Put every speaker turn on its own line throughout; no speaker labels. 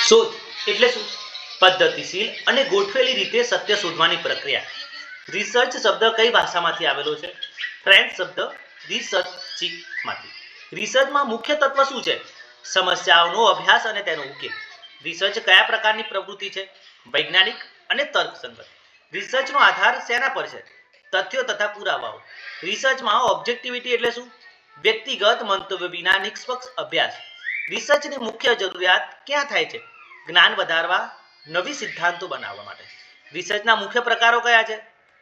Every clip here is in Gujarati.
શોધ એટલે શું? પદ્ધતિશીલ અને ગોઠવેલી રીતે સત્ય શોધવાની પ્રક્રિયા. રિસર્ચ શબ્દ કઈ ભાષામાંથી આવેલો છે? ફ્રેન્ચ શબ્દ રિસર્ચમાંથી. રિસર્ચમાં મુખ્ય તત્વ શું છે? સમસ્યાઓનો અભ્યાસ અને તેનો ઉકેલ. રિસર્ચ કયા પ્રકારની પ્રવૃત્તિ છે? વૈજ્ઞાનિક અને તર્કસંગત. રિસર્ચનો આધાર શેના પર છે? તથ્યો તથા પુરાવાઓ. રિસર્ચમાં ઓબ્જેક્ટિવિટી એટલે શું? વ્યક્તિગત મંતવ્ય વિના નિષ્પક્ષ અભ્યાસ. રિસર્ચની મુખ્ય જરૂરિયાત ક્યાં થાય છે? જ્ઞાન વધારવા, નવી સિદ્ધાંતો બનાવવા માટે. રિસર્ચના મુખ્ય પ્રકારો કયા છે?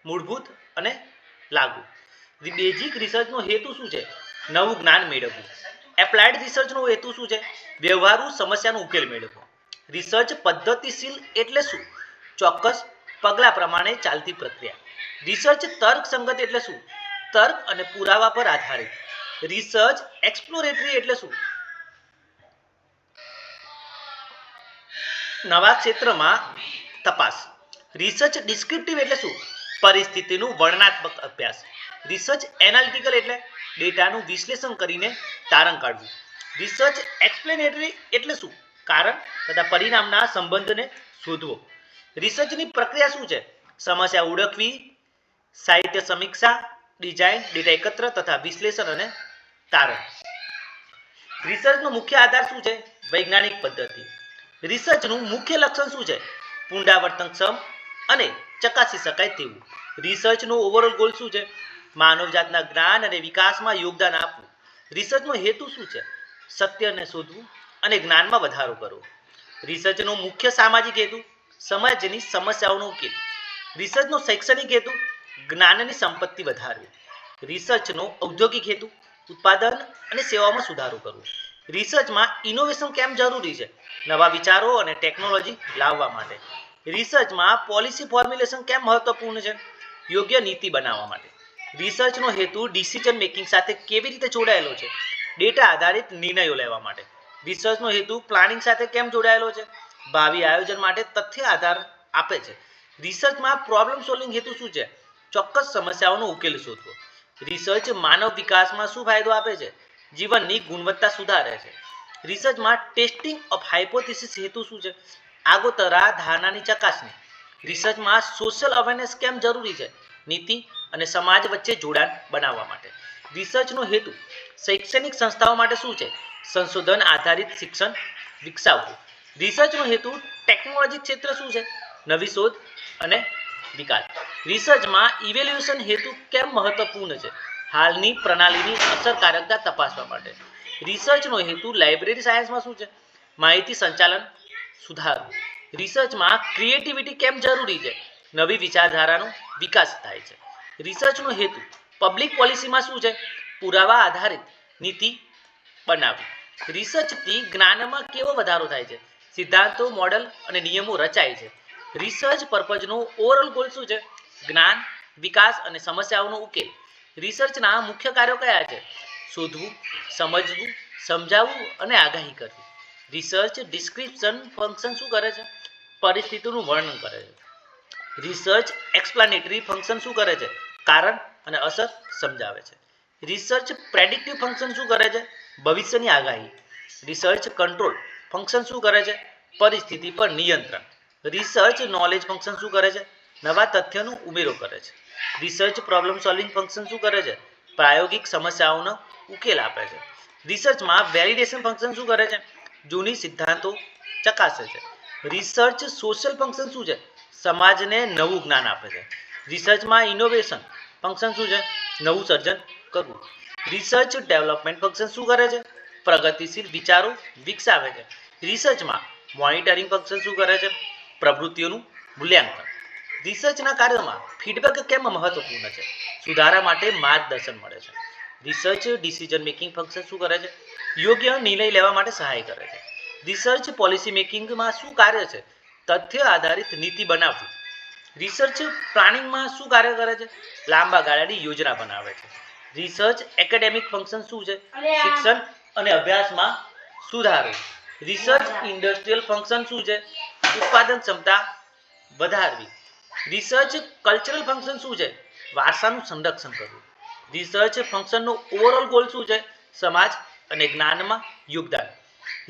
મૂળભૂત અને લાગુ. બેઝિક રિસર્ચનો હેતુ શું છે? નવું જ્ઞાન મેળવવું. એપ્લાઇડ રિસર્ચનો હેતુ શું છે? વ્યવહારુ સમસ્યાનો ઉકેલ મેળવવો. રિસર્ચ પદ્ધતિશીલ એટલે શું? ચોક્કસ પગલા પ્રમાણે ચાલતી પ્રક્રિયા. રિસર્ચ તર્કસંગત એટલે શું? તર્ક અને પુરાવા પર આધારિત. રિસર્ચ એક્સપ્લોરેટરી એટલે શું? નવા ક્ષેત્રમાં તપાસ. રિસર્ચ ડિસ્ક્રિપ્ટિવ એટલે શું? પરિસ્થિતિનું વર્ણનાત્મક અભ્યાસ. રિસર્ચ એનાલિટિકલ એટલે ડેટાનું વિશ્લેષણ કરીને તારણ કાઢવું. રિસર્ચ એક્સપ્લેનેટરી એટલે શું? કારણ તથા પરિણામના સંબંધને શોધવો. રિસર્ચની પ્રક્રિયા શું છે? સમસ્યા ઓળખવી, સાહિત્ય સમીક્ષા, ડિઝાઇન, ડેટા એકત્ર તથા વિશ્લેષણ અને તારણ. રિસર્ચનો મુખ્ય આધાર શું છે? વૈજ્ઞાનિક પદ્ધતિ. રિસર્ચનું મુખ્ય લક્ષણ શું છે? પુનરાવર્તનક્ષમ અને ચકાસી શકાય તેવું. રિસર્ચનો ઓવરઓલ ગોલ શું છે? માનવજાતના જ્ઞાન અને વિકાસમાં યોગદાન આપવું. રિસર્ચનો હેતુ શું છે? સત્યને શોધવું અને જ્ઞાનમાં વધારો કરવો. રિસર્ચનો મુખ્ય સામાજિક હેતુ સમાજની સમસ્યાઓનો ઉકેલ. રિસર્ચનો શૈક્ષણિક હેતુ જ્ઞાનની સંપત્તિ વધારવી. રિસર્ચનો ઔદ્યોગિક હેતુ ઉત્પાદન અને સેવાઓમાં સુધારો કરવો. રિસર્ચમાં ઇનોવેશન કેમ જરૂરી છે? નવા વિચારો અને ટેકનોલોજી લાવવા માટે. રિસર્ચમાં પોલિસી ફોર્મ્યુલેશન કેમ મહત્વપૂર્ણ છે? યોગ્ય નીતિ બનાવવા માટે. રિસર્ચનો હેતુ ડિસિઝન મેકિંગ સાથે કેવી રીતે જોડાયેલો છે? ડેટા આધારિત નિર્ણયો લેવા માટે. રિસર્ચનો હેતુ પ્લાનિંગ સાથે કેમ જોડાયેલો છે? ભાવિ આયોજન માટે તથ્ય આધાર આપે છે. રિસર્ચમાં પ્રોબ્લેમ સોલ્વિંગ હેતુ શું છે? ચોક્કસ સમસ્યાઓનો ઉકેલ શોધવો. રિસર્ચ માનવ વિકાસમાં શું ફાયદો આપે છે? જીવનની ગુણવત્તા સુધારે છે. રિસર્ચમાં ટેસ્ટિંગ ઓફ હાઇપોથિસિસ હેતુ શું છે? આગોતરા ધારણાની ચકાસણી. રિસર્ચમાં સોશિયલ અવેરનેસ કેમ જરૂરી છે? નીતિ અને સમાજ વચ્ચે જોડાણ બનાવવા માટે. રિસર્ચનો હેતુ શૈક્ષણિક સંસ્થાઓ માટે શું છે? સંશોધન આધારિત શિક્ષણ વિકસાવવું. રિસર્ચનો હેતુ ટેકનોલોજી ક્ષેત્ર શું છે? નવી શોધ અને વિકાસ. રિસર્ચમાં ઇવેલ્યુએશન હેતુ કેમ મહત્વપૂર્ણ છે? હાલની પ્રણાલીની અસરકારકતા તપાસવા માટે. રિસર્ચનો હેતુ લાઇબ્રેરી સાયન્સમાં શું છે? માહિતી સંચાલન સુધારવું. રિસર્ચમાં ક્રિએટિવિટી કેમ જરૂરી છે? નવી વિચારધારાનો વિકાસ થાય છે. રિસર્ચનો હેતુ પબ્લિક પોલિસીમાં શું છે? પુરાવા આધારિત નીતિ બનાવવી. રિસર્ચથી જ્ઞાનમાં કેવો વધારો થાય છે? સિદ્ધાંતો, મોડલ અને નિયમો રચાય છે. રિસર્ચ પર્પઝનો ઓવરઓલ ગોલ શું છે? જ્ઞાન, વિકાસ અને સમસ્યાઓનો ઉકેલ. રિસર્ચના મુખ્ય કાર્યો કયા છે? શોધવું, સમજવું, સમજાવવું અને આગાહી કરવી. રિસર્ચ ડિસ્ક્રિપ્શન ફંક્શન શું કરે છે? પરિસ્થિતિનું વર્ણન કરે છે. રિસર્ચ એક્સપ્લેનેટરી ફંક્શન શું કરે છે? કારણ અને અસર સમજાવે છે. રિસર્ચ પ્રેડિક્ટિવ ફંક્શન શું કરે છે? ભવિષ્યની આગાહી. રિસર્ચ કંટ્રોલ ફંક્શન શું કરે છે? પરિસ્થિતિ પર નિયંત્રણ. રિસર્ચ નોલેજ ફંક્શન શું કરે છે? નવા તથ્યનો ઉમેરો કરે છે. રિસર્ચ પ્રોબ્લેમ સોલ્વિંગ ફંક્શન શું કરે છે? પ્રાયોગિક સમસ્યાઓનો ઉકેલ આપે છે. રિસર્ચમાં વેલિડેશન ફંક્શન શું કરે છે? જૂની સિદ્ધાંતો ચકાસે છે. રિસર્ચ સોશિયલ ફંક્શન શું છે? સમાજને નવું જ્ઞાન આપે છે. રિસર્ચમાં ઇનોવેશન ફંક્શન શું છે? નવું સર્જન કરવું. રિસર્ચ ડેવલપમેન્ટ ફંક્શન શું કરે છે? પ્રગતિશીલ વિચારો વિકસાવે છે. રિસર્ચમાં મોનિટરિંગ ફંક્શન શું કરે છે? પ્રવૃત્તિઓનું મૂલ્યાંકન. રિસર્ચના કાર્યોમાં ફીડબેક કેમ મહત્વપૂર્ણ છે? સુધારા માટે માર્ગદર્શન મળે છે. રિસર્ચ ડિસિઝન મેકિંગ ફંક્શન શું કરે છે? યોગ્ય નિર્ણય લેવા માટે સહાય કરે છે. રિસર્ચ પોલિસી મેકિંગમાં શું કાર્ય છે? તથ્ય આધારિત નીતિ બનાવવી. રિસર્ચ પ્લાનિંગમાં શું કાર્ય કરે છે? લાંબા ગાળાની યોજના બનાવે છે. રિસર્ચ એકેડેમિક ફંક્શન શું છે? શિક્ષણ અને અભ્યાસમાં સુધારો. રિસર્ચ ઇન્ડસ્ટ્રીયલ ફંક્શન શું છે? ઉત્પાદન ક્ષમતા વધારવી. રિસર્ચ કલ્ચરલ ફંક્શન શું છે? વારસાનું સંરક્ષણ કરવું. રિસર્ચ ફંક્શનનો ઓવરઓલ ગોલ શું છે? સમાજ અને જ્ઞાનમાં યોગદાન.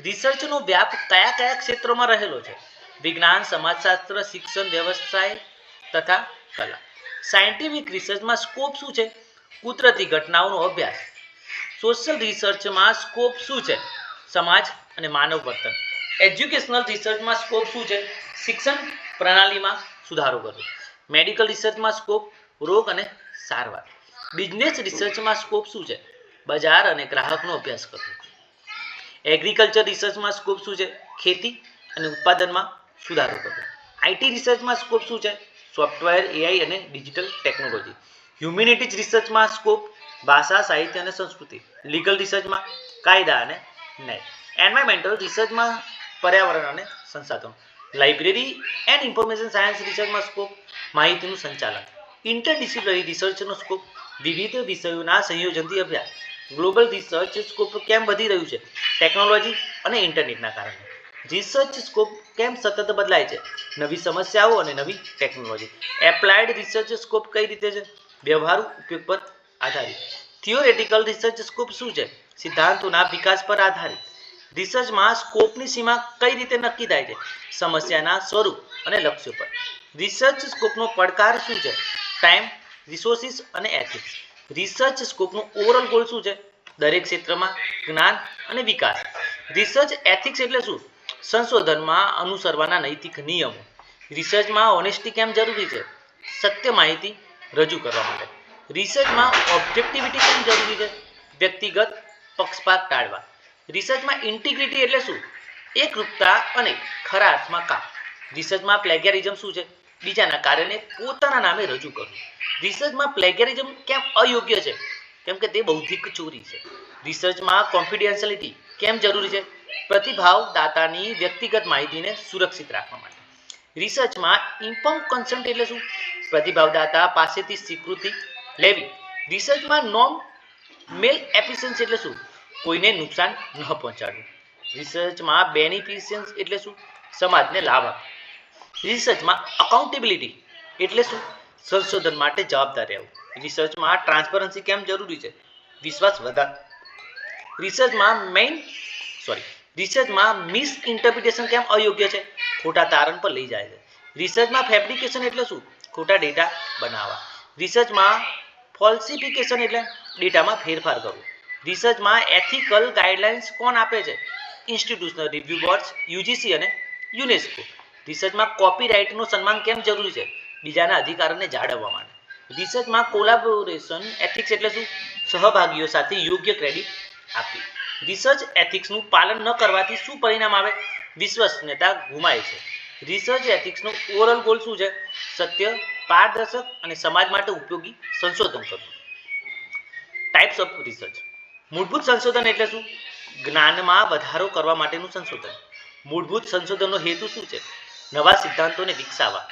રિસર્ચનો વ્યાપ કયા કયા ક્ષેત્રોમાં રહેલો છે? વિજ્ઞાન, સમાજશાસ્ત્ર, શિક્ષણ, વ્યવસાય તથા કલા. સાયન્ટિફિક રિસર્ચમાં સ્કોપ શું છે? કુદરતી ઘટનાઓનો અભ્યાસ. સોશિયલ રિસર્ચમાં સ્કોપ શું છે? સમાજ અને માનવ વર્તન. એજ્યુકેશનલ રિસર્ચમાં સ્કોપ શું છે? શિક્ષણ પ્રણાલીમાં સુધારો કરવો. મેડિકલ રિસર્ચમાં સ્કોપ રોગ અને સારવાર. બિઝનેસ રિસર્ચમાં સ્કોપ શું છે? બજાર અને ગ્રાહકનો અભ્યાસ કરવો. એગ્રીકલ્ચર રિસર્ચમાં સ્કોપ શું છે? ખેતી અને ઉત્પાદનમાં સુધારો કરવો. આઈટી રિસર્ચમાં સ્કોપ શું છે? સોફ્ટવેર, એઆઈ અને ડિજિટલ ટેકનોલોજી. હ્યુમેનિટીઝ રિસર્ચમાં સ્કોપ ભાષા, સાહિત્ય અને સંસ્કૃતિ. લીગલ રિસર્ચમાં કાયદા અને ન્યાય. એન્વાયરમેન્ટલ રિસર્ચમાં પર્યાવરણ અને સંસાધનો. લાઇબ્રેરી એન્ડ ઇન્ફોર્મેશન સાયન્સ રિસર્ચમાં સ્કોપ માહિતીનું સંચાલન. ઇન્ટરડિસિપ્લિનરી રિસર્ચનો સ્કોપ વિવિધ વિષયોના સંયોજનથી અભ્યાસ. ગ્લોબલ રિસર્ચ સ્કોપ કેમ વધી રહ્યું છે? ટેકનોલોજી અને ઇન્ટરનેટના કારણે. રિસર્ચ સ્કોપ કેમ સતત બદલાય છે? નવી સમસ્યાઓ અને નવી ટેકનોલોજી. એપ્લાયડ રિસર્ચ સ્કોપ કઈ રીતે છે? વ્યવહારુ ઉપયોગ પર આધારિત. થિયોરેટિકલ રિસર્ચ સ્કોપ શું છે? સિદ્ધાંતોના વિકાસ પર આધારિત. રિસર્ચમાં સ્કોપની સીમા કઈ રીતે નક્કી થાય છે? સમસ્યાના સ્વરૂપ અને લક્ષ્યો પર. રિસર્ચ સ્કોપનો પડકાર શું છે? ટાઈમ, રિસોર્સિસ અને એથિક્સ. રિસર્ચ સ્કોપનો ઓવરઓલ ગોલ શું છે? દરેક ક્ષેત્રમાં જ્ઞાન અને વિકાસ. રિસર્ચ એથિક્સ એટલે શું? સંશોધનમાં અનુસરવાના નૈતિક નિયમો. રિસર્ચમાં ઓનેસ્ટી કેમ જરૂરી છે? સત્ય માહિતી રજૂ કરવા માટે. રિસર્ચમાં ઓબ્જેક્ટિવિટી કેમ જરૂરી છે? વ્યક્તિગત પક્ષપાત ટાળવા. રિસર્ચમાં ઇન્ટિગ્રિટી એટલે શું? એકરૂપતા અને ખરા અર્થમાં કામ. રિસર્ચમાં પ્લેગિયરિઝમ શું છે? બીજાના કાર્યને પોતાના નામે રજૂ કરવું. રિસર્ચમાં પ્લેગિયરિઝમ કેમ અયોગ્ય છે? કેમ કે તે બૌદ્ધિક ચોરી છે. રિસર્ચમાં કોન્ફિડેન્શિયલિટી કેમ જરૂરી છે? પ્રતિભાવ દાતાની વ્યક્તિગત માહિતીને સુરક્ષિત રાખવા માટે. રિસર્ચમાં ઇન્ફોર્મ કન્સન્ટ એટલે શું? પ્રતિભાવદાતા પાસેથી સ્વીકૃતિ લેવી. રિસર્ચમાં નોન મેલ એફિશિયન્સી એટલે શું? કોઈને નુકસાન ન પહોંચાડવું. રિસર્ચમાં બેનિફિશિયન્સ એટલે શું? સમાજને લાભ આપવો. રિસર્ચમાં અકાઉન્ટેબિલિટી એટલે શું? સંશોધન માટે જવાબદાર રહેવું. રિસર્ચમાં ટ્રાન્સપરન્સી કેમ જરૂરી છે? વિશ્વાસ વધાર. રિસર્ચમાં મિસ ઇન્ટરપ્રિટેશન કેમ અયોગ્ય છે? ખોટા તારણ પર લઈ જાય છે. રિસર્ચમાં ફેબ્રિકેશન એટલે શું? ખોટા ડેટા બનાવવા. રિસર્ચમાં ફોલ્સિફિકેશન એટલે ડેટામાં ફેરફાર કરવો. રિસર્ચમાં એથિકલ ગાઈડલાઇન્સ કોણ આપે છે? ઇન્સ્ટિટ્યુશનલ રિવ્યુ બોર્ડ્સ, યુજીસી અને યુનેસ્કો. રિસર્ચમાં કોપીરાઇટનું સન્માન કેમ જરૂરી છે? બીજાના અધિકારોને જાળવવા માટે. રિસર્ચમાં કોલાબોરેશન એથિક્સ એટલે શું? સહભાગીઓ સાથે યોગ્ય ક્રેડિટ આપવી. રિસર્ચ એથિક્સનું પાલન ન કરવાથી શું પરિણામ આવે? વિશ્વસનીયતા ગુમાય છે. રિસર્ચ એથિક્સનો ઓવરઓલ ગોલ શું છે? સત્ય, પારદર્શક અને સમાજ માટે ઉપયોગી સંશોધન કરવું. Types of research. મૂળભૂત સંશોધન એટલે શું? જ્ઞાનમાં વધારો કરવા માટેનું સંશોધન. મૂળભૂત સંશોધનનો હેતુ શું છે? નવા સિદ્ધાંતોને વિકસાવવા.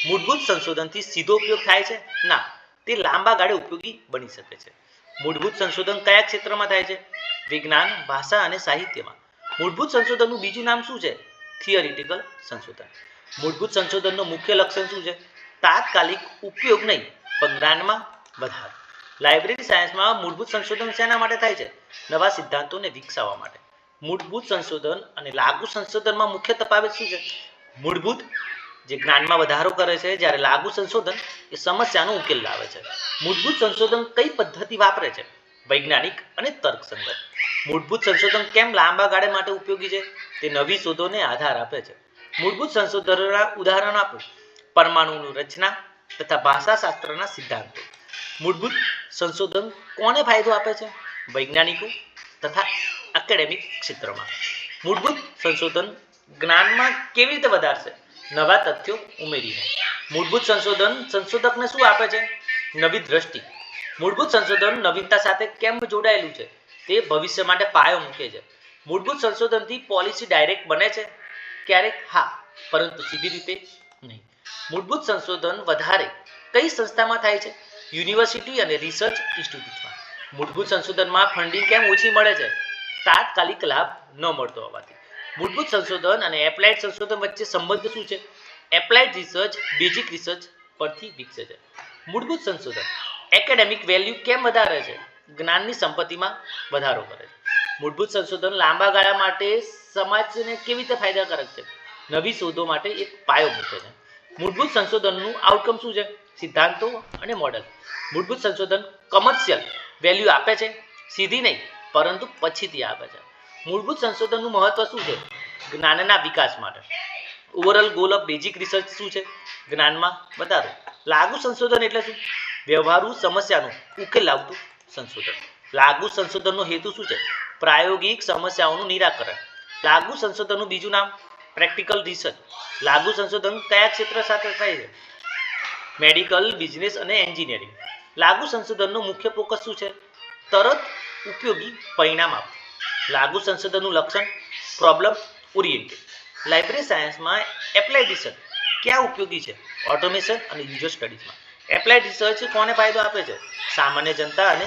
મૂળભૂત સંશોધનથી સીધો ઉપયોગ થાય છે? ના, તે લાંબા ગાળે ઉપયોગી બની શકે છે. મૂળભૂત સંશોધન કયા ક્ષેત્રમાં થાય છે? વિજ્ઞાન, ભાષા અને સાહિત્યમાં. મૂળભૂત સંશોધનનું બીજું નામ શું છે? થિયરિટિકલ સંશોધન. મૂળભૂત સંશોધનનો મુખ્ય લક્ષણ શું છે? તાત્કાલિક ઉપયોગ નહીં, પણ જ્ઞાનમાં વધારો. લાઇબ્રેરી સાયન્સમાં મૂળભૂત સંશોધન શેના માટે થાય છે? નવા સિદ્ધાંતોને વિકસાવવા માટે. મૂળભૂત સંશોધન અને લાગુ સંશોધનમાં મુખ્ય તફાવત શું છે? મૂળભૂત જે જ્ઞાનમાં વધારો કરે છે, જ્યારે લાગુ સંશોધન એ સમસ્યાનો ઉકેલ લાવે છે. મૂળભૂત સંશોધન કઈ પદ્ધતિ વાપરે છે? વૈજ્ઞાનિક અને તર્કસંગત. મૂળભૂત સંશોધન કેમ લાંબા ગાળે માટે ઉપયોગી છે? તે નવી શોધોને આધાર આપે છે. મૂળભૂત સંશોધનના ઉદાહરણ આપો. પરમાણુની રચના તથા ભાષાશાસ્ત્રના સિદ્ધાંતો. મૂળભૂત સંશોધન કોને ફાયદો આપે છે? વૈજ્ઞાનિકો તથા એકેડેમિક ક્ષેત્રમાં. મૂળભૂત સંશોધન જ્ઞાનમાં કેવી રીતે વધારશે? નવા તથ્યો ઉમેરીને. મૂળભૂત સંશોધન સંશોધકને શું આપે છે? નવી દ્રષ્ટિ. મૂળભૂત સંશોધન નવીનતા સાથે કેમ જોડાયેલું છે? તે ભવિષ્ય માટે પાયો મૂકે છે. મૂળભૂત સંશોધનથી પોલિસી ડાયરેક્ટ બને છે? ક્યારેક હા, પરંતુ સીધી રીતે નહીં. મૂળભૂત સંશોધન વધારે કઈ સંસ્થામાં થાય છે? યુનિવર્સિટી અને રિસર્ચ ઇન્સ્ટિટ્યૂટમાં. મૂળભૂત સંશોધનમાં ફંડિંગ કેમ ઓછી મળે છે? તાત્કાલિક લાભ ન મળતો હોવાથી. મૂળભૂત સંશોધન અને એપ્લાઇડ સંશોધન વચ્ચે સંબંધ શું છે? એપ્લાઇડ રિસર્ચ બેઝિક રિસર્ચ પરથી વિકસે છે. મૂળભૂત સંશોધન એકેડેમિક વેલ્યુ કેમ વધારે છે? જ્ઞાનની સંપત્તિમાં વધારો કરે છે. મૂળભૂત સંશોધન લાંબા ગાળા માટે સમાજને કેવી રીતે ફાયદાકારક છે? નવી શોધો માટે એક પાયો મૂકે છે. મૂળભૂત સંશોધનનું આઉટકમ શું છે? સિદ્ધાંતો અને મોડેલ. મૂળભૂત સંશોધન કમર્શિયલ વેલ્યુ આપે છે, સીધી નહીં પરંતુ પછીથી આપે છે. મૂળભૂત સંશોધનનું મહત્વ શું છે? જ્ઞાનના વિકાસ માટે. Overall goal of basic research શું છે? જ્ઞાનમાં વધારો. લાગુ સંશોધન એટલે શું? વ્યવહારુ સમસ્યાનો ઉકેલ લાવતું સંશોધન. લાગુ સંશોધનનો હેતુ શું છે? પ્રાયોગિક સમસ્યાઓનું નિરાકરણ. લાગુ સંશોધનનું બીજું નામ પ્રેક્ટિકલ રિસર્ચ. લાગુ સંશોધન કયા ક્ષેત્ર સાથે થાય છે? મેડિકલ, બિઝનેસ અને એન્જિનિયરિંગ. લાગુ સંશોધનનો મુખ્ય ફોકસ શું છે? તરત ઉપયોગી પરિણામ આપવું. લાગુ સંશોધનનું લક્ષણ પ્રોબ્લેમ ઓરિએન્ટેડ. લાઇબ્રેરી સાયન્સમાં એપ્લાઇડ રિસર્ચ ક્યાં ઉપયોગી છે? ઓટોમેશન અને યુઝર સ્ટડીઝમાં. એપ્લાઇડ રિસર્ચ કોને ફાયદો આપે છે? સામાન્ય જનતા અને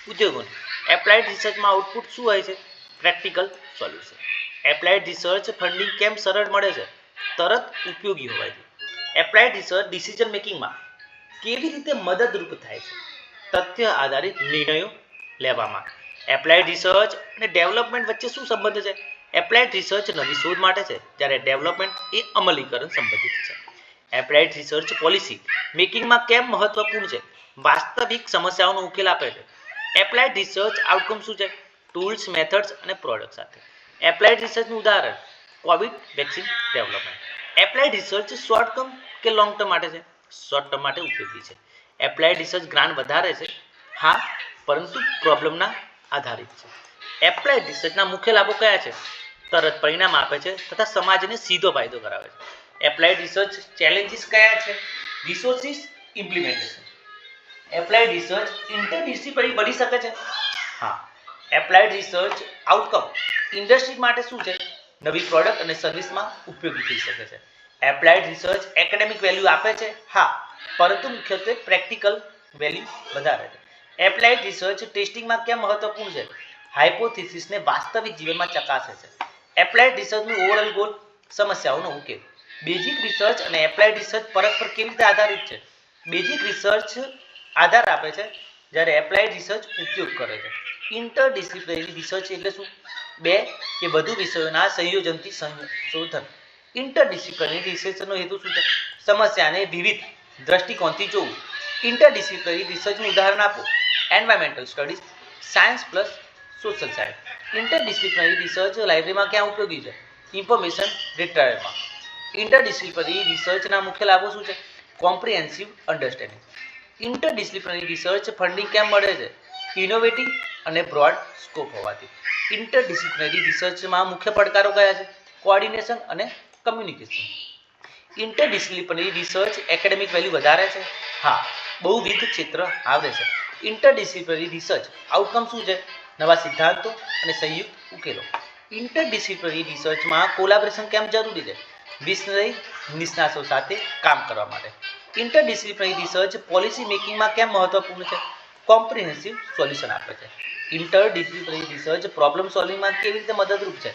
ઉદ્યોગોને. એપ્લાઇડ રિસર્ચમાં આઉટપુટ શું હોય છે? Practical solution. Applied research funding કેમ સરળ મળે છે? તરત ઉપયોગી હોવાથી. એપ્લાઇડ રિસર્ચ ડિસિઝન મેકિંગમાં કેવી રીતે મદદરૂપ થાય છે? તથ્ય આધારિત નિર્ણયો લેવામાં. એપ્લાઇડ રિસર્ચ અને ડેવલપમેન્ટ વચ્ચે શું સંબંધ છે? એપ્લાઇડ રિસર્ચ નવી શોધ માટે છે, જ્યારે ડેવલપમેન્ટ એ અમલીકરણ સંબંધિત છે. એપ્લાઇડ રિસર્ચ પોલિસી મેકિંગમાં કેમ મહત્વપૂર્ણ છે? વાસ્તવિક સમસ્યાઓનો ઉકેલ આપે છે. એપ્લાઇડ રિસર્ચ આઉટકમ શું છે? ટૂલ્સ, મેથડ્સ અને પ્રોડક્ટ સાથે. એપ્લાઇડ રિસર્ચનું ઉદાહરણ Covid vaccine development. Applied research short term કે લોંગ ટર્મ માટે છે? શોર્ટ ટર્મ માટે ઉપયોગી છે. એપ્લાઇડ રિસર્ચ ગ્રાન્ટ વધારે છે, હા, પરંતુ પ્રોબ્લેમના આધારિત છે. એપ્લાઇડ રિસર્ચના મુખ્ય લાભો કયા છે? તરત પરિણામ આપે છે તથા સમાજને સીધો ફાયદો કરાવે છે. એપ્લાઇડ રિસર્ચ ચેલેન્જીસ કયા છે? Resources implementation. Applied research interdisciplinary બની શકે છે, હા. એપ્લાઇડ રિસર્ચ આઉટકમ ઇન્ડસ્ટ્રી માટે શું છે? નવી પ્રોડક્ટ અને સર્વિસમાં ઉપયોગી થઈ શકે છે. એપ્લાઇડ રિસર્ચ એકેડેમિક વેલ્યુ આપે છે, હા, પરંતુ મુખ્યત્વે પ્રેક્ટિકલ વેલ્યુ વધારે છે. એપ્લાઇડ રિસર્ચ ટેસ્ટિંગમાં કેમ મહત્વપૂર્ણ છે? હાઇપોથિસિસને વાસ્તવિક જીવનમાં ચકાસે છે. એપ્લાઇડ રિસર્ચનું ઓવરઓલ ગોલ સમસ્યાઓનો ઉકેલ. બેઝિક રિસર્ચ અને એપ્લાઇડ રિસર્ચ પરસ્પર કેવી રીતે આધારિત છે? બેઝિક રિસર્ચ આધાર આપે છે, જ્યારે એપ્લાઇડ રિસર્ચ ઉપયોગ કરે છે. ઇન્ટરડિસિપ્લિનરી રિસર્ચ એટલે શું? બે કે વધુ વિષયોના સંયોજનથી સંશોધન. ઇન્ટરડિસિપ્લિનરી રિસર્ચનો હેતુ શું છે? સમસ્યાને વિવિધ દ્રષ્ટિકોણથી જોવું. ઇન્ટરડિસિપ્લિનરી રિસર્ચનું ઉદાહરણ આપો. Environmental studies, science plus social science. Interdisciplinary research લાઇબ્રેરીમાં ક્યાં ઉપયોગી છે? ઇન્ફોર્મેશન રિટ્રાયલમાં. ઇન્ટરડિસિપ્લિનરી રિસર્ચના મુખ્ય લાભો શું છે? Comprehensive understanding. Interdisciplinary research funding કેમ મળે છે? ઇનોવેટિવ અને બ્રોડ સ્કોપ હોવાથી. ઇન્ટરડિસિપ્લિનરી રિસર્ચમાં મુખ્ય પડકારો કયા છે? કોઓર્ડિનેશન અને communication. Interdisciplinary research academic value વધારે છે, હા, બહુવિધ ક્ષેત્ર આવરે છે. ઇન્ટરડિસિપ્લિનરી રિસર્ચ આઉટકમ શું છે? નવા સિદ્ધાંતો અને સંયુક્ત ઉકેલો. ઇન્ટરડિસિપ્લિનરી રિસર્ચમાં કોલાબોરેશન કેમ જરૂરી છે? વિષય નિષ્ણાતો સાથે કામ કરવા માટે. ઇન્ટરડિસિપ્લિનરી રિસર્ચ પોલિસી મેકિંગમાં કેમ મહત્વપૂર્ણ છે? કોમ્પ્રિહેન્સિવ સોલ્યુશન આપે છે. ઇન્ટરડિસિપ્લિનરી રિસર્ચ પ્રોબ્લેમ સોલ્વિંગમાં કેવી રીતે મદદરૂપ છે?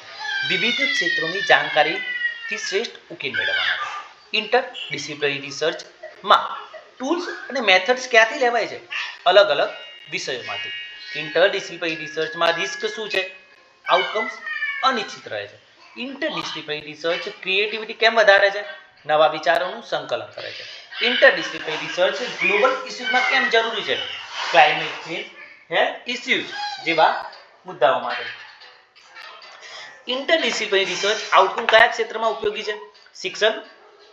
વિવિધ ક્ષેત્રોની જાણકારીથી શ્રેષ્ઠ ઉકેલ મેળવવા માટે. ઇન્ટરડિસિપ્લિનરી રિસર્ચમાં ટૂલ્સ અને મેથડ્સ ક્યાંથી લેવાય છે? અલગ અલગ વિષયોમાંથી. ઇન્ટરડિસિપ્લિનરી રિસર્ચમાં રિસ્ક શું છે? આઉટકમ્સ અનિશ્ચિત રહે છે. ઇન્ટરડિસિપ્લિનરી રિસર્ચ ક્રિએટિવિટી કેમ વધારે છે? નવા વિચારોનું સંકલન કરે છે. ઇન્ટરડિસિપ્લિનરી રિસર્ચ ગ્લોબલ ઇસ્યુઝમાં કેમ જરૂરી છે? ક્લાઇમેટ ચેન્જ, હેલ્થ ઇસ્યુઝ જેવા મુદ્દાઓ માટે. ઇન્ટરડિસિપ્લિનરી રિસર્ચ આઉટકમ કયા ક્ષેત્રમાં ઉપયોગી છે? શિક્ષણ,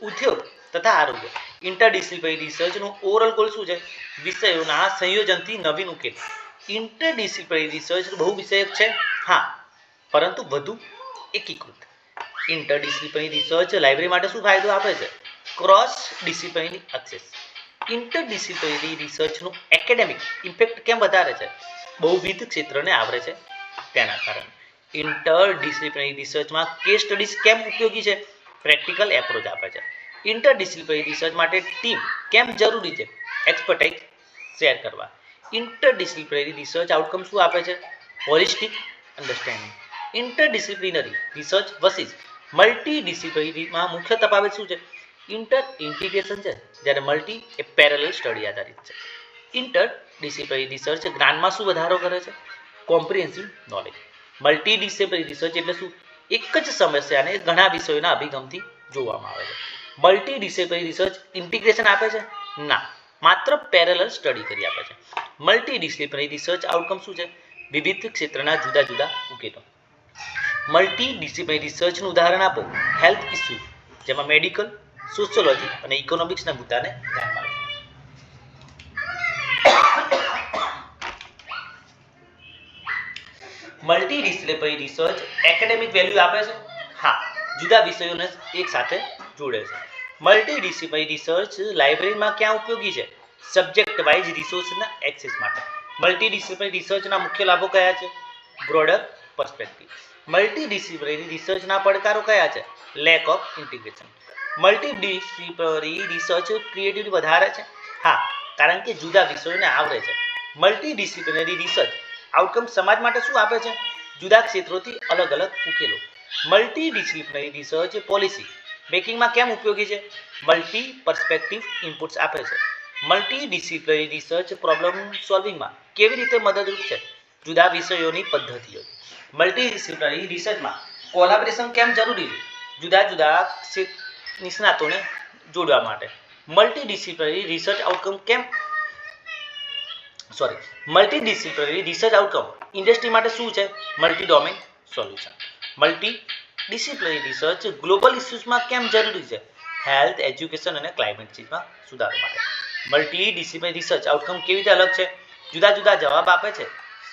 ઉદ્યોગ તથા આરોગ્ય. ઇન્ટરડિસિપ્લિનરી રિસર્ચનું ઓવરઓલ ગોલ શું છે? વિષયોના સંયોજનથી નવીન ઉકેલ. ઇન્ટરડિસિપ્લિનરી રિસર્ચ બહુ વિષયક છે, હા, પરંતુ વધુ એકીકૃત. ઇન્ટરડિસિપ્લિનરી રિસર્ચ લાઇબ્રેરી માટે શું ફાયદો આપે છે? Cross disciplinary access. ઇન્ટરડિસિપ્લિનરી રિસર્ચનું એકેડેમિક ઇમ્પેક્ટ કેમ વધારે છે? બહુવિધ ક્ષેત્રને આવરે છે તેના કારણે. ઇન્ટરડિસિપ્લિનરી રિસર્ચમાં કેસ સ્ટડીઝ કેમ ઉપયોગી છે? પ્રેક્ટિકલ એપ્રોચ આપે છે. ઇન્ટરડિસિપ્લિનરી રિસર્ચ માટે ટીમ કેમ જરૂરી છે? એક્સપર્ટાઇઝ શેર કરવા. ઇન્ટરડિસિપ્લિનરી રિસર્ચ આઉટકમ શું આપે છે? Holistic understanding. Interdisciplinary research versus મલ્ટીડિસિપ્લિનરીમાં મુખ્ય તફાવત શું છે? ઇન્ટર ઇન્ટિગ્રેશન છે, જ્યારે મલ્ટી એ પેરેલલ સ્ટડી આધારિત છે. ઇન્ટર ડિસિપ્લિનરી રિસર્ચ જ્ઞાનમાં શું વધારો કરે છે? Comprehensive knowledge. Multi disciplinary research એટલે શું? એક જ સમસ્યાને ઘણા વિષયોના અભિગમથી જોવામાં આવે છે. મલ્ટી ડિસિપ્લિનરી રિસર્ચ ઇન્ટિગ્રેશન આપે છે? ના, માત્ર પેરેલલ સ્ટડી કરી આપે છે. મલ્ટી ડિસિપ્લિનરી રિસર્ચ આઉટકમ શું છે? વિવિધ ક્ષેત્રના જુદા જુદા ઉકેલો. મલ્ટી ડિસિપ્લિનરી રિસર્ચનું ઉદાહરણ આપો. હેલ્થ ઇસ્યુ, જેમાં મેડિકલ, સોશિયોલોજી અને ઇકોનોમિક્સના મુદ્દાને ધ્યાનમાં લો. Multi disciplinary research academic value આપે છે? હા, જુદા વિષયોને એક સાથે જોડે છે. મલ્ટી ડિસિપ્લિનરી રિસર્ચ લાઇબ્રેરીમાં ક્યાં ઉપયોગી છે? સબ્જેક્ટ વાઇઝ રિસોર્સના એક્સેસ માટે. મલ્ટી ડિસિપ્લિનરી રિસર્ચના મુખ્ય લાભો કયા છે? Broader perspective. મલ્ટી ડિસિપ્લિનરી રિસર્ચના પડકારો કયા છે? Lack of integration. Multi disciplinary research creativity વધારે છે? હા, કારણ કે જુદા વિષયોને આવરે છે. મલ્ટી ડિસિપ્લિનરી રિસર્ચ આઉટકમ સમાજ માટે શું આપે છે? જુદા ક્ષેત્રોથી અલગ અલગ ઉકેલો. મલ્ટી ડિસિપ્લિનરી રિસર્ચ પોલિસી મેકિંગમાં કેમ ઉપયોગી છે? મલ્ટી પર્સપેક્ટિવ ઇનપુટ્સ આપે છે. મલ્ટી ડિસિપ્લિનરી રિસર્ચ પ્રોબ્લેમ સોલ્વિંગમાં કેવી રીતે મદદરૂપ છે? જુદા વિષયોની પદ્ધતિઓ. મલ્ટી ડિસિપ્લિનરી રિસર્ચમાં કોલાબોરેશન કેમ જરૂરી છે? જુદા જુદા નિષ્ણાતોને જોડવા માટે. Multi disciplinary research outcome multi disciplinary research outcome industry માટે શું છે? Multi domain solution. Multi disciplinary research global ઇસ્યુઝમાં કેમ જરૂરી છે? હેલ્થ, એજ્યુકેશન અને ક્લાઇમેટ ચેન્જમાં સુધારો માટે. મલ્ટી ડિસિપ્લિનરી રિસર્ચ આઉટકમ કેવી રીતે અલગ છે? જુદા જુદા જવાબ આપે છે,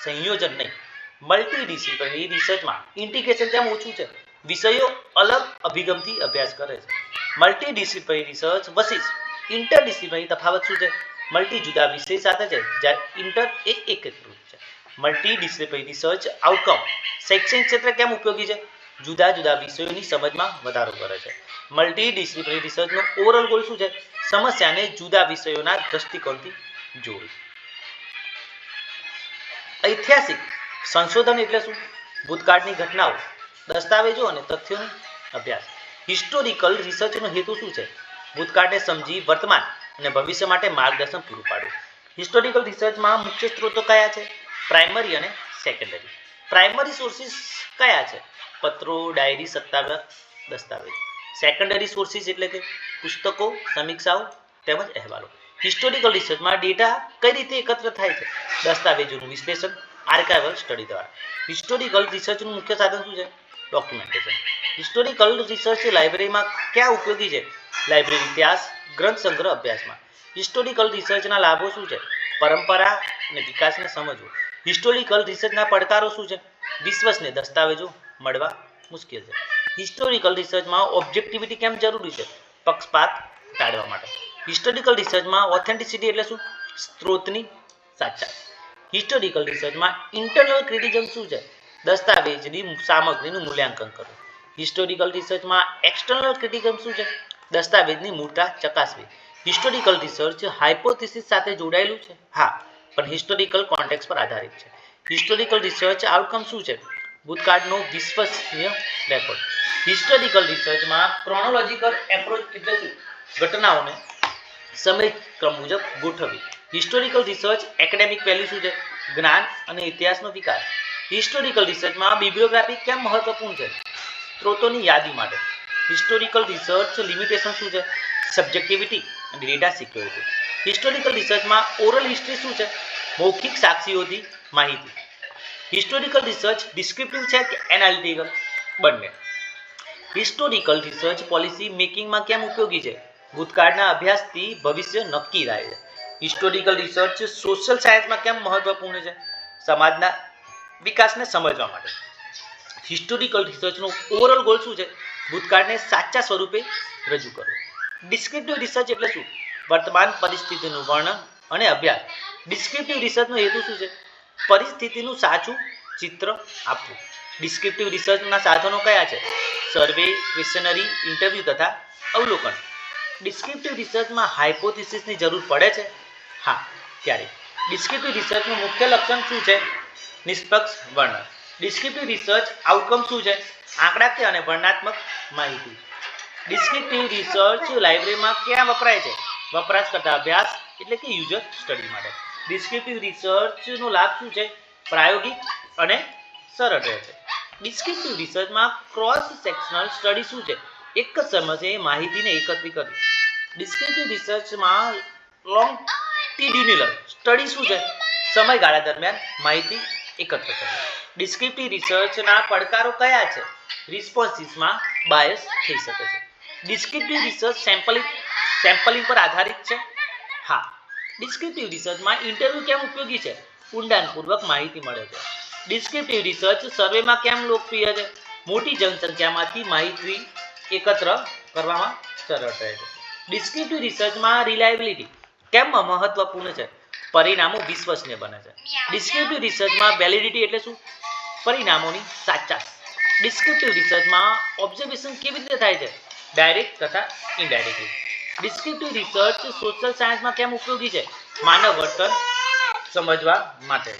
સંયોજન નહીં. મલ્ટી ડિસિપ્લિનરી રિસર્ચમાં ઇન્ટિગ્રેશન કેમ ઓછું છે? વિષયો અલગ અભિગમથી અભ્યાસ કરે છે. Multi disciplinary research versus interdisciplinary તફાવત શું છે? મલ્ટી જુદા વિષય સાથે છે, જ્યારે ઇન્ટર એકીકૃત છે. મલ્ટી ડિસિપ્લિનરી રિસર્ચ આઉટકમ શૈક્ષણિક ક્ષેત્રે કેમ ઉપયોગી છે? જુદા જુદા વિષયોની સમજમાં વધારો કરે છે. મલ્ટી ડિસિપ્લિનરી રિસર્ચનો ઓવરઓલ ગોલ શું છે? સમસ્યાને જુદા વિષયોના દ્રષ્ટિકોણથી જોડવી. ઐતિહાસિક સંશોધન એટલે શું? ભૂતકાળની ઘટનાઓ, દસ્તાવેજો અને તથ્યોનો અભ્યાસ. હિસ્ટોરિકલ રિસર્ચનો હેતુ શું છે? ભૂતકાળને સમજી વર્તમાન અને ભવિષ્ય માટે માર્ગદર્શન પૂરું પાડવું. હિસ્ટોરિકલ રિસર્ચમાં મુખ્ય સ્ત્રોતો કયા છે? પ્રાઇમરી અને સેકન્ડરી. પ્રાઇમરી સોર્સિસ કયા છે? પત્રો, ડાયરી, સત્તાવાર, દસ્તાવેજ. સેકન્ડરી સોર્સિસ એટલે કે પુસ્તકો, સમીક્ષાઓ તેમજ અહેવાલો. હિસ્ટોરિકલ રિસર્ચમાં ડેટા કઈ રીતે એકત્ર થાય છે? દસ્તાવેજોનું વિશ્લેષણ, આર્કાઇવલ સ્ટડી દ્વારા. હિસ્ટોરિકલ રિસર્ચનું મુખ્ય સાધન શું છે? ડોક્યુમેન્ટેશન. હિસ્ટોરિકલ રિસર્ચ લાઇબ્રેરીમાં ક્યાં ઉપયોગી છે? લાઇબ્રેરી ઇતિહાસ, ગ્રંથ સંગ્રહ અભ્યાસમાં. હિસ્ટોરિકલ રિસર્ચના લાભો શું છે? પરંપરા અને વિકાસને સમજવો. હિસ્ટોરિકલ રિસર્ચના પડકારો શું છે? વિશ્વસનીય દસ્તાવેજો મળવા મુશ્કેલ છે. હિસ્ટોરિકલ રિસર્ચમાં ઓબ્જેક્ટિવિટી કેમ જરૂરી છે? પક્ષપાત ટાળવા માટે. હિસ્ટોરિકલ રિસર્ચમાં ઓથેન્ટિસિટી એટલે શું? સ્ત્રોતની સાચા. હિસ્ટોરિકલ રિસર્ચમાં ઇન્ટરનલ ક્રિટિઝમ શું છે? દસ્તાવેજની સામગ્રીનું મૂલ્યાંકન કરવું. હિસ્ટોરિકલ રિસર્ચમાં એક્સટર્નલ ક્રિટિઝમ શું છે? દસ્તાવેજની મૂળતા ચકાસવી. હિસ્ટોરિકલ રિસર્ચ હાઇપોથિસિસ સાથે જોડાયેલું છે? હા, પણ હિસ્ટોરિકલ કોન્ટેક્સ્ટ પર આધારિત છે. હિસ્ટોરિકલ રિસર્ચ આઉટકમ શું છે? ભૂતકાળનો વિશ્વસનીય રેકોર્ડ. હિસ્ટોરિકલ રિસર્ચમાં ક્રોનોલોજીકલ એપ્રોચ એટલે શું? ઘટનાઓને સમયક્રમ મુજબ ગોઠવવી. હિસ્ટોરિકલ રિસર્ચ એકેડેમિક વેલ્યુ શું છે? જ્ઞાન અને ઇતિહાસનો વિકાસ. હિસ્ટોરિકલ રિસર્ચમાં બિબ્લિયોગ્રાફી કેમ મહત્વપૂર્ણ છે? સ્ત્રોતોની યાદી માટે. હિસ્ટોરિકલ રિસર્ચ લિમિટેશન શું છે? સબ્જેક્ટિવિટી અને ડેટા સિક્યોરિટી. હિસ્ટોરિકલ રિસર્ચમાં ઓરલ હિસ્ટ્રી શું છે? મૌખિક સાક્ષીઓથી માહિતી. હિસ્ટોરિકલ રિસર્ચ ડિસ્ક્રિપ્ટિવ છે કે એનાલિટિકલ? બંને. હિસ્ટોરિકલ રિસર્ચ પોલિસી મેકિંગમાં કેમ ઉપયોગી છે? ભૂતકાળના અભ્યાસથી ભવિષ્ય નક્કી થાય છે. હિસ્ટોરિકલ રિસર્ચ સોશિયલ સાયન્સમાં કેમ મહત્વપૂર્ણ છે? સમાજના વિકાસને સમજવા માટે. હિસ્ટોરિકલ રિસર્ચનો ઓવરઓલ ગોલ શું છે? ભૂતકાળને સાચા સ્વરૂપે રજૂ કરવો. ડિસ્ક્રિપ્ટિવ રિસર્ચ એટલે શું? વર્તમાન પરિસ્થિતિનું વર્ણન અને અભ્યાસ. ડિસ્ક્રિપ્ટિવ રિસર્ચનો હેતુ શું છે? પરિસ્થિતિનું સાચું ચિત્ર આપવું. ડિસ્ક્રિપ્ટિવ રિસર્ચના સાધનો કયા છે? સર્વે, ક્વેશ્ચનરી, ઇન્ટરવ્યૂ તથા અવલોકન. ડિસ્ક્રિપ્ટિવ રિસર્ચમાં હાઇપોથિસિસની જરૂર પડે છે? હા, ત્યારે. ડિસ્ક્રિપ્ટિવ રિસર્ચનું મુખ્ય લક્ષણ શું છે? નિષ્પક્ષ વર્ણન. ડિસ્ક્રિપ્ટિવ રિસર્ચ આઉટકમ શું છે? આંકડાકીય અને વર્ણનાત્મક માહિતી. ડિસ્ક્રિપ્ટિવ રિસર્ચ લાઇબ્રેરીમાં ક્યાં વપરાય છે? વપરાશકર્તા અભ્યાસ એટલે કે યુઝર સ્ટડી માટે. ડિસ્ક્રિપ્ટિવ રિસર્ચનો લાભ શું છે? પ્રાયોગિક અને સરળ રહે છે. ડિસ્ક્રિપ્ટિવ રિસર્ચમાં ક્રોસ સેક્શનલ સ્ટડી શું છે? એક જ સમસ્યાએ માહિતીને એકત્રિત કરવી. ડિસ્ક્રિપ્ટિવ રિસર્ચમાં લોંગિટ્યુડિનલ સ્ટડી શું છે? સમયગાળા દરમિયાન માહિતી એકત્ર કરવી. ડિસ્ક્રિપ્ટિવ રિસર્ચના પડકારો કયા છે? રિસ્પોન્સિસમાં બાયસ થઈ શકે છે. ડિસ્ક્રિપ્ટિવ રિસર્ચ સેમ્પલિંગ પર આધારિત છે. હા. ડિસ્ક્રિપ્ટિવ રિસર્ચમાં ઇન્ટરવ્યુ કેમ ઉપયોગી છે? ઊંડાણપૂર્વક માહિતી મળે છે. ડિસ્ક્રિપ્ટિવ રિસર્ચ સર્વેમાં કેમ લોકપ્રિય છે? મોટી જનસંખ્યામાંથી માહિતી એકત્ર કરવામાં સરળ રહે છે. ડિસ્ક્રિપ્ટિવ રિસર્ચમાં રિલાયબિલિટી કેમ મહત્વપૂર્ણ છે? પરિણામો વિશ્વસનીય બને છે. ડિસ્ક્રિપ્ટિવ રિસર્ચમાં વેલિડિટી એટલે શું? પરિણામોની સાચા. ડિસ્ક્રિપ્ટિવ રિસર્ચમાં ઓબ્ઝર્વેશન કેવી રીતે થાય છે? ડાયરેક્ટ તથા ઇનડાયરેક્ટલી. ડિસ્ક્રિપ્ટિવ રિસર્ચ સોશિયલ સાયન્સમાં કેમ ઉપયોગી છે? માનવ વર્તન સમજવા માટે.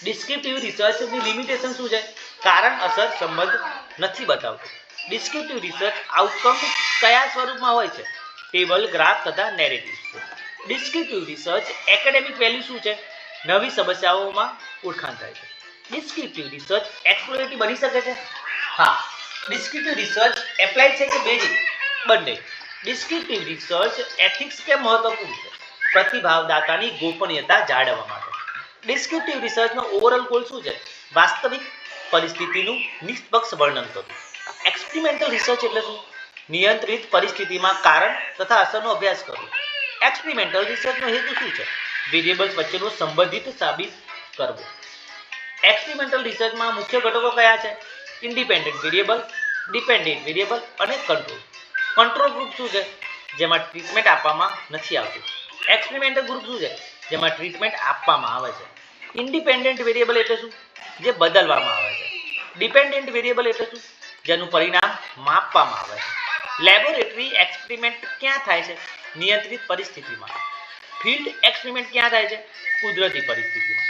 ડિસ્ક્રિપ્ટિવ રિસર્ચની લિમિટેશન શું છે? કારણ અસર સંબંધ નથી બતાવતું. ડિસ્ક્રિપ્ટિવ રિસર્ચ આઉટકમ કયા સ્વરૂપમાં હોય છે? ટેબલ, ગ્રાફ તથા narrative. Descriptive research academic value શું છે? નવી સમસ્યાઓમાં ઓળખાણ થાય છે. ડિસ્ક્રિપ્ટિવ રિસર્ચ એક્સપ્લોરેટિવ બની શકે છે? હા. ડિસ્ક્રિપ્ટિવ રિસર્ચ એપ્લાઇડ છે કે બેઝિક? બંને. ડિસ્ક્રિપ્ટિવ રિસર્ચ એથિક્સ કેમ મહત્વપૂર્ણ છે? પ્રતિભાવદાતાની ગોપનીયતા જાળવવા માટે. ડિસ્ક્રિપ્ટિવ રિસર્ચનો ઓવરઓલ ગોલ શું છે? વાસ્તવિક પરિસ્થિતિનું નિષ્પક્ષ વર્ણન કરવું. એક્સપેરિમેન્ટલ રિસર્ચ એટલે શું? નિયંત્રિત પરિસ્થિતિમાં કારણ તથા અસરનો અભ્યાસ કરવો. એક્સપેરિમેન્ટલ રિસર્ચનો હેતુ શું છે? વેરિયેબલ્સ વચ્ચેનો સંબંધિત સાબિત કરવો. એક્સપેરિમેન્ટલ રિસર્ચમાં મુખ્ય ઘટકો કયા છે? ઇન્ડિપેન્ડન્ટ વેરિયેબલ, ડિપેન્ડન્ટ વેરિયેબલ અને કંટ્રોલ. કંટ્રોલ ગ્રુપ શું છે? જેમાં ટ્રીટમેન્ટ આપવામાં નથી આવતી. એક્સપેરિમેન્ટલ ગ્રુપ શું છે? જેમાં ટ્રીટમેન્ટ આપવામાં આવે છે. ઇન્ડિપેન્ડન્ટ વેરિયેબલ એટલે શું? જે બદલવામાં આવે છે. ડિપેન્ડન્ટ વેરિયેબલ એટલે શું? જેનું પરિણામ માપવામાં આવે છે. લેબોરેટરી એક્સપેરિમેન્ટ ક્યાં થાય છે? નિયંત્રિત પરિસ્થિતિમાં. ફિલ્ડ એક્સપેરિમેન્ટ ક્યાં થાય છે? કુદરતી પરિસ્થિતિમાં.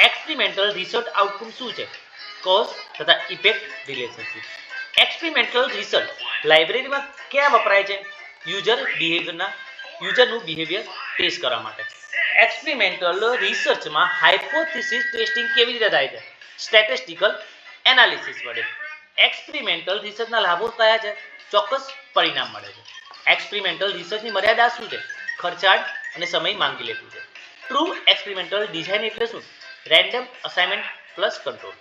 એક્સપેરિમેન્ટલ રિસર્ચ આઉટકમ શું છે? કોઝ તથા ઇફેક્ટ રિલેશનશિપ. એક્સપેરિમેન્ટલ રિસર્ચ લાઇબ્રેરીમાં ક્યાં વપરાય છે? યુઝરનું બિહેવિયર ટેસ્ટ કરવા માટે. એક્સપેરિમેન્ટલ રિસર્ચમાં હાઇપોથિસિસ ટેસ્ટિંગ કેવી રીતે થાય છે? સ્ટેટિસ્ટિકલ એનાલિસિસ વડે. એક્સપેરિમેન્ટલ રિસર્ચના લાભો કયા છે? ચોક્કસ પરિણામ મળે છે. એક્સપેરિમેન્ટલ રિસર્ચની મર્યાદા શું છે? ખર્ચાળ અને સમય માંગી લેતું છે. ટ્રુ એક્સપેરિમેન્ટલ ડિઝાઇન એટલે શું? Random assignment plus control.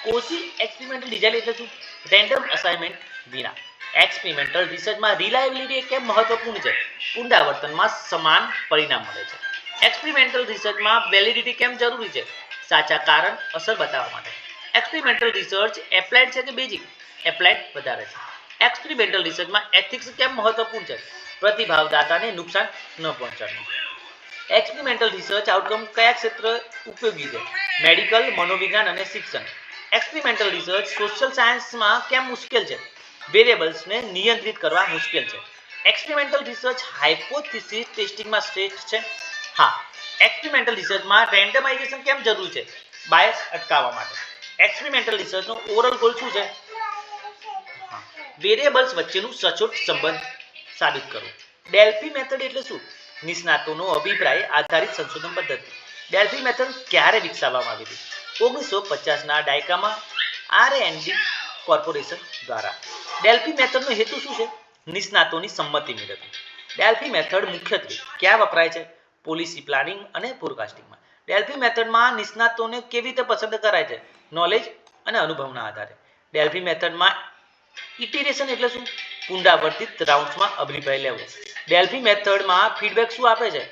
Quasi experimental design એટલે શું? રેન્ડમ અસાઇનમેન્ટ વિના. એક્સપેરિમેન્ટલ રિસર્ચમાં રિલાયબિલિટી કેમ મહત્વપૂર્ણ છે? પુનરાવર્તનમાં સમાન પરિણામ મળે છે. એક્સપેરિમેન્ટલ રિસર્ચમાં વેલિડિટી કેમ જરૂરી છે? સાચા કારણ અસર બતાવવા માટે. એક્સપેરિમેન્ટલ રિસર્ચ એપ્લાઇડ છે કે બેઝિક? એપ્લાઇડ વધારે છે. એક્સપેરિમેન્ટલ રિસર્ચમાં એથિક્સ કેમ મહત્વપૂર્ણ છે? પ્રતિભાવદાતાને નુકસાન ન પહોંચાડવું. એક્સપેરિમેન્ટલ રિસર્ચ આઉટકમ કયા ક્ષેત્ર ઉપયોગી છે? મેડિકલ, મનોવિજ્ઞાન અને શિક્ષણ. એક્સપેરિમેન્ટલ રિસર્ચ સોશિયલ સાયન્સમાં કેમ મુશ્કેલ છે? વેરિયેબલ્સને નિયંત્રિત કરવા મુશ્કેલ છે. એક્સપેરિમેન્ટલ રિસર્ચ હાઇપોથિસિસ ટેસ્ટિંગમાં શ્રેષ્ઠ છે? હા. એક્સપેરિમેન્ટલ રિસર્ચમાં રેન્ડમાઇઝેશન કેમ જરૂરી છે? બાયસ અટકાવવા માટે. એક્સપેરિમેન્ટલ રિસર્ચનો ઓવરઓલ ગોલ શું છે? વેરિયેબલ્સ વચ્ચેનું સચોટ સંબંધ સાબિત કરવો. ડેલ્ફી મેથડ એટલે શું? નિષ્ણાતોનો અભિપ્રાય આધારિત સંશોધન પદ્ધતિ. ડેલ્ફી મેથડ ક્યારે વિકસાવવામાં આવી હતી? 1950ના દાયકામાં R&D કોર્પોરેશન દ્વારા. ડેલ્ફી મેથડનો હેતુ શું છે? નિષ્ણાતોની સંમતિ મેળવવી. ડેલ્ફી મેથડ મુખ્યત્વે ક્યાં વપરાય છે? પોલિસી પ્લાનિંગ અને ફોરકાસ્ટિંગમાં. ડેલ્ફી મેથડમાં નિષ્ણાતોને કેવી રીતે પસંદ કરાય છે? નોલેજ અને અનુભવના આધારે. ડેલ્ફી મેથડમાં ઇટરેશન એટલે શું? પુનરાવર્તિત રાઉન્ડ્સમાં અભિપ્રાય લેવો. ડેલ્ફી મેથડમાં ફીડબેક શું આપે છે?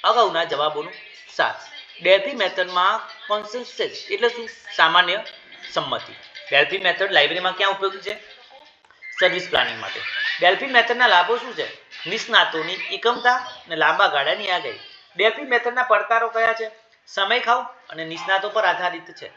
અગાઉના જવાબોનો સાર. ડેલ્ફી મેથડમાં કોન્સેન્સસ એટલે શું? સામાન્ય સંમતિ. ડેલ્ફી મેથડ લાઇબ્રેરીમાં ક્યાં ઉપયોગી છે? સર્વિસ પ્લાનિંગ માટે. ડેલ્ફી મેથડના લાભો શું છે? નિષ્ણાતોની એકમતા અને લાંબા ગાળાની આગાહી. ડેલ્ફી મેથડના પડકારો કયા છે? સમય ખાવ અને નિષ્ણાતો પર આધારિત છે.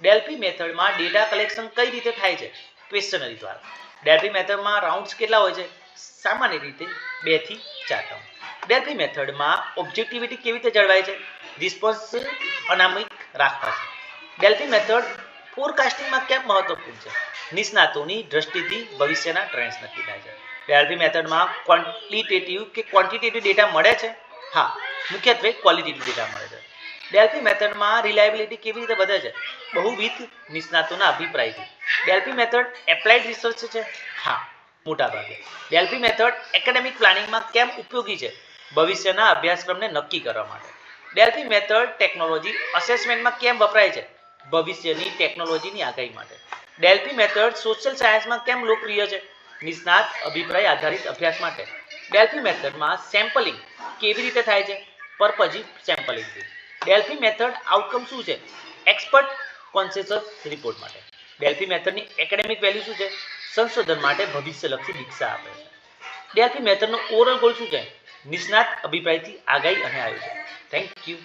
ડેલ્ફી મેથડમાં ડેટા કલેક્શન કઈ રીતે થાય છે? ક્વેશ્ચનરી દ્વારા. ડેલ્ફી મેથડમાં રાઉન્ડ્સ કેટલા હોય છે? સામાન્ય રીતે 2 થી 4 રાઉન્ડ. ડેલ્ફી મેથડમાં ઓબ્જેક્ટિવિટી કેવી રીતે જળવાય છે? રિસ્પોન્સ અનામિક રાખવા છે. ડેલ્ફી મેથડ ફોરકાસ્ટિંગમાં કેમ મહત્વપૂર્ણ છે? નિષ્ણાતોની દ્રષ્ટિથી ભવિષ્યના ટ્રેન્ડ્સ નક્કી થાય છે. ડેલ્ફી મેથડમાં ક્વોન્ટિટેટિવ કે ક્વોન્ટિટેટિવ ડેટા મળે છે? હા. મુખ્યત્વે ક્વોલિટેટિવ ડેટા મળે છે. ડેલ્ફી મેથડમાં રિલાયબિલિટી કેવી રીતે વધે છે? બહુવિધ નિષ્ણાતોના અભિપ્રાયથી. ડેલ્ફી મેથડ એપ્લાઇડ રિસર્ચ છે? હા, મોટાભાગે. ડેલ્ફી મેથડ એકેડેમિક પ્લાનિંગમાં કેમ ઉપયોગી છે? ભવિષ્યના અભ્યાસક્રમને નક્કી કરવા માટે. ડેલ્ફી મેથડ ટેકનોલોજી અસેસમેન્ટમાં કેમ વપરાય છે? ભવિષ્યની ટેકનોલોજીની આગાહી માટે. ડેલ્ફી મેથડ સોશિયલ સાયન્સમાં કેમ લોકપ્રિય છે? નિષ્ણાત અભિપ્રાય આધારિત અભ્યાસ માટે. ડેલ્ફી મેથડમાં સેમ્પલિંગ કેવી રીતે થાય છે? પર્પઝિવ સેમ્પલિંગથી. ડેલ્ફી મેથડ આઉટકમ શું છે? એક્સપર્ટ કોન્સેન્સસ રિપોર્ટ માટે. ડેલ્ફી મેથડની એકેડેમિક વેલ્યુ શું છે? સંશોધન માટે ભવિષ્યલક્ષી દીક્ષા આપે છે. ડેલ્ફી મેથડનો ઓવરઓલ ગોલ શું છે? નિષ્ણાત અભિપ્રાયથી આગાહી અને આયોજન. Thank you.